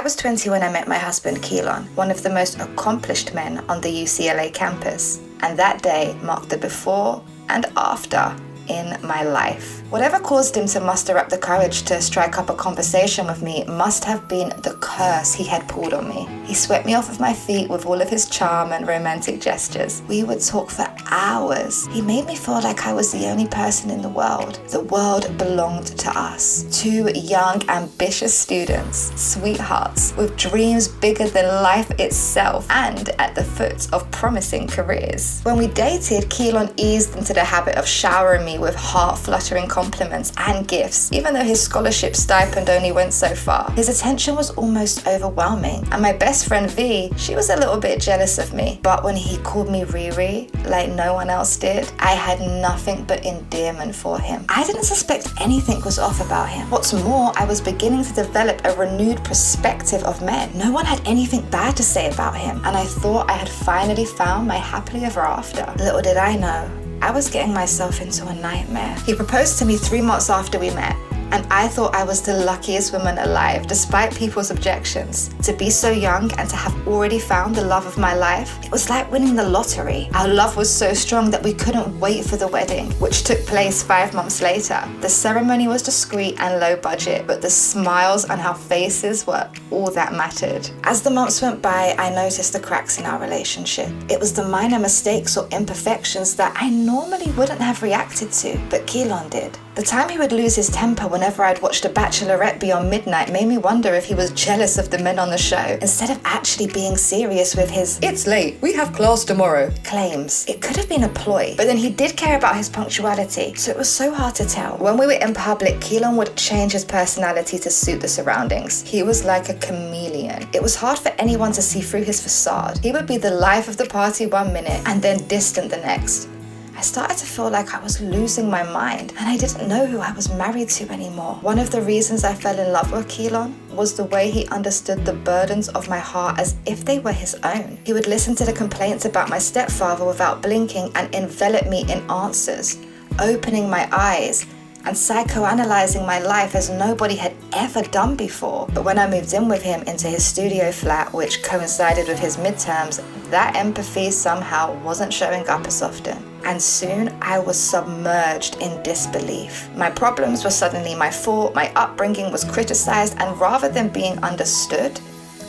I was 20 when I met my husband, Keelan, one of the most accomplished men on the UCLA campus. And that day marked the before and after in my life. Whatever caused him to muster up the courage to strike up a conversation with me must have been the curse he had pulled on me. He swept me off of my feet with all of his charm and romantic gestures. We would talk for hours. He made me feel like I was the only person in the world. The world belonged to us. Two young, ambitious students, sweethearts, with dreams bigger than life itself and at the foot of promising careers. When we dated, Keelan eased into the habit of showering me with heart-fluttering compliments and gifts, even though his scholarship stipend only went so far. His attention was almost overwhelming, and my best friend V, she was a little bit jealous of me. But when he called me Riri, like no one else did, I had nothing but endearment for him. I didn't suspect anything was off about him. What's more, I was beginning to develop a renewed perspective of men. No one had anything bad to say about him, and I thought I had finally found my happily ever after. Little did I know, I was getting myself into a nightmare. He proposed to me 3 months after we met, and I thought I was the luckiest woman alive, despite people's objections. To be so young and to have already found the love of my life, it was like winning the lottery. Our love was so strong that we couldn't wait for the wedding, which took place 5 months later. The ceremony was discreet and low budget, but the smiles on our faces were all that mattered. As the months went by, I noticed the cracks in our relationship. It was the minor mistakes or imperfections that I normally wouldn't have reacted to, but Keelan did. The time he would lose his temper whenever I'd watched The Bachelorette beyond midnight made me wonder if he was jealous of the men on the show, instead of actually being serious with his "it's late, we have class tomorrow" claims. It could have been a ploy, but then he did care about his punctuality, so it was so hard to tell. When we were in public, Keelan would change his personality to suit the surroundings. He was like a chameleon. It was hard for anyone to see through his facade. He would be the life of the party 1 minute and then distant the next. I started to feel like I was losing my mind, and I didn't know who I was married to anymore. One of the reasons I fell in love with Keelan was the way he understood the burdens of my heart as if they were his own. He would listen to the complaints about my stepfather without blinking and envelop me in answers, opening my eyes and psychoanalyzing my life as nobody had ever done before. But when I moved in with him into his studio flat, which coincided with his midterms, that empathy somehow wasn't showing up as often. And soon I was submerged in disbelief. My problems were suddenly my fault, my upbringing was criticized, and rather than being understood,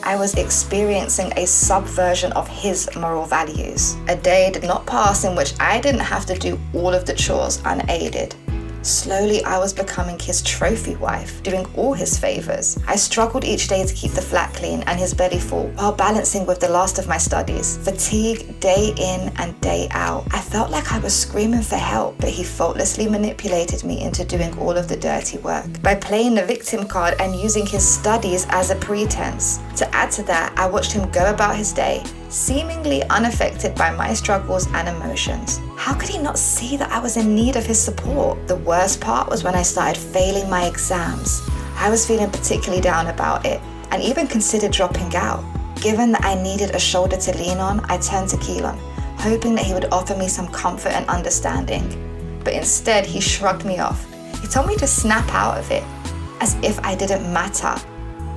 I was experiencing a subversion of his moral values. A day did not pass in which I didn't have to do all of the chores unaided. Slowly, I was becoming his trophy wife, doing all his favors. I struggled each day to keep the flat clean and his belly full while balancing with the last of my studies. Fatigue day in and day out. I felt like I was screaming for help, but he faultlessly manipulated me into doing all of the dirty work by playing the victim card and using his studies as a pretense. To add to that, I watched him go about his day, seemingly unaffected by my struggles and emotions. How could he not see that I was in need of his support? The worst part was when I started failing my exams. I was feeling particularly down about it and even considered dropping out. Given that I needed a shoulder to lean on, I turned to Keelan, hoping that he would offer me some comfort and understanding. But instead, he shrugged me off. He told me to snap out of it, as if I didn't matter.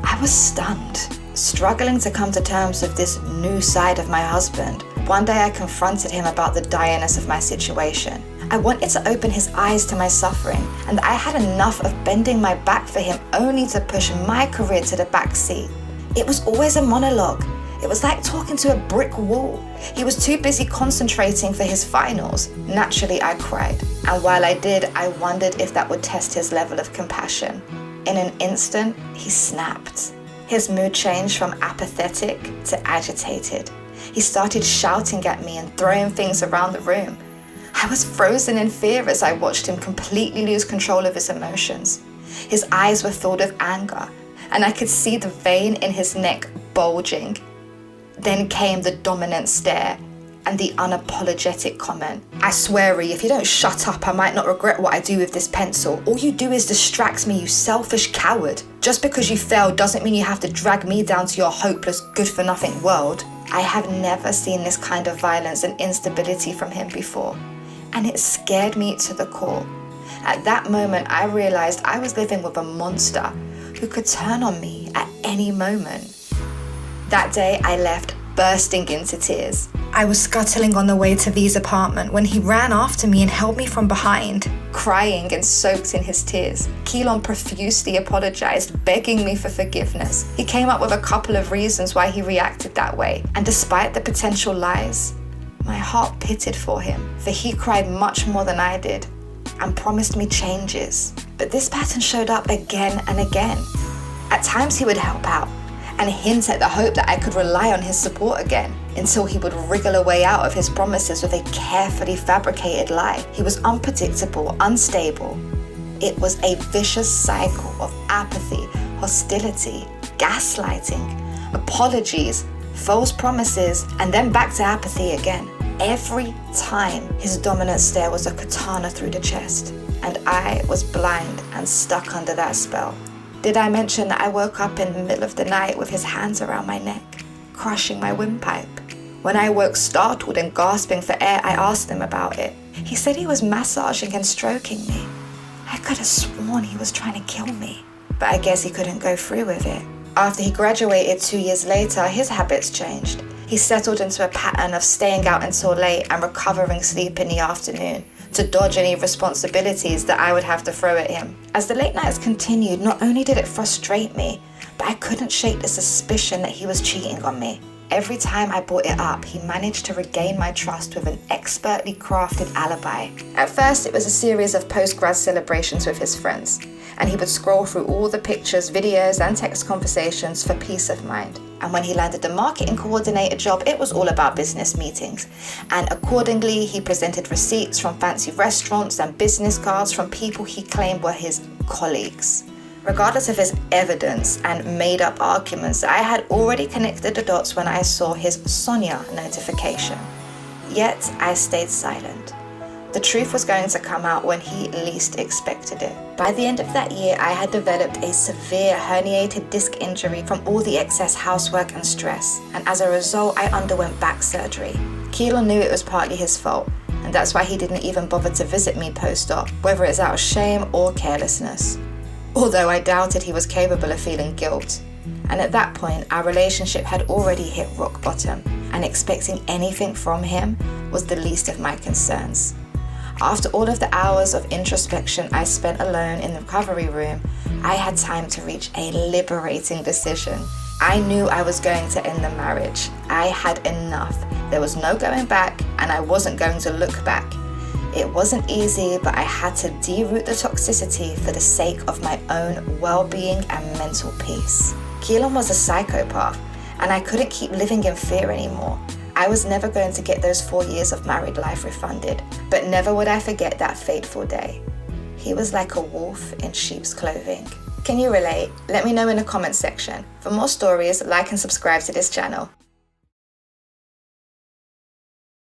I was stunned, struggling to come to terms with this new side of my husband. One day I confronted him about the direness of my situation. I wanted to open his eyes to my suffering, and I had enough of bending my back for him only to push my career to the back seat. It was always a monologue. It was like talking to a brick wall. He was too busy concentrating for his finals. Naturally, I cried. And while I did, I wondered if that would test his level of compassion. In an instant, he snapped. His mood changed from apathetic to agitated. He started shouting at me and throwing things around the room. I was frozen in fear as I watched him completely lose control of his emotions. His eyes were filled with anger, and I could see the vein in his neck bulging. Then came the dominant stare and the unapologetic comment. "I swear, Ree, if you don't shut up, I might not regret what I do with this pencil. All you do is distract me, you selfish coward. Just because you failed doesn't mean you have to drag me down to your hopeless, good-for-nothing world." I have never seen this kind of violence and instability from him before, and it scared me to the core. At that moment, I realized I was living with a monster who could turn on me at any moment. That day, I left bursting into tears. I was scuttling on the way to V's apartment when he ran after me and held me from behind. Crying and soaked in his tears, Keelan profusely apologized, begging me for forgiveness. He came up with a couple of reasons why he reacted that way, and despite the potential lies, my heart pitted for him, for he cried much more than I did and promised me changes. But this pattern showed up again and again. At times he would help out and hint at the hope that I could rely on his support again, until he would wriggle a way out of his promises with a carefully fabricated lie. He was unpredictable, unstable. It was a vicious cycle of apathy, hostility, gaslighting, apologies, false promises, and then back to apathy again. Every time, his dominant stare was a katana through the chest, and I was blind and stuck under that spell. Did I mention that I woke up in the middle of the night with his hands around my neck, crushing my windpipe? When I woke startled and gasping for air, I asked him about it. He said he was massaging and stroking me. I could have sworn he was trying to kill me, but I guess he couldn't go through with it. After he graduated 2 years later, his habits changed. He settled into a pattern of staying out until late and recovering sleep in the afternoon, to dodge any responsibilities that I would have to throw at him. As the late nights continued, not only did it frustrate me, but I couldn't shake the suspicion that he was cheating on me. Every time I brought it up, he managed to regain my trust with an expertly crafted alibi. At first, it was a series of post-grad celebrations with his friends, and he would scroll through all the pictures, videos, and text conversations for peace of mind. And when he landed the marketing coordinator job, it was all about business meetings. And accordingly, he presented receipts from fancy restaurants and business cards from people he claimed were his colleagues. Regardless of his evidence and made-up arguments, I had already connected the dots when I saw his Sonia notification. Yet, I stayed silent. The truth was going to come out when he least expected it. By the end of that year, I had developed a severe herniated disc injury from all the excess housework and stress, and as a result, I underwent back surgery. Keelan knew it was partly his fault, and that's why he didn't even bother to visit me post-op, whether it's out of shame or carelessness. Although I doubted he was capable of feeling guilt. And at that point, our relationship had already hit rock bottom, and expecting anything from him was the least of my concerns. After all of the hours of introspection I spent alone in the recovery room, I had time to reach a liberating decision. I knew I was going to end the marriage. I had enough. There was no going back, and I wasn't going to look back. It wasn't easy, but I had to de-root the toxicity for the sake of my own well-being and mental peace. Keelan was a psychopath, and I couldn't keep living in fear anymore. I was never going to get those 4 years of married life refunded, but never would I forget that fateful day. He was like a wolf in sheep's clothing. Can you relate? Let me know in the comments section. For more stories, like and subscribe to this channel.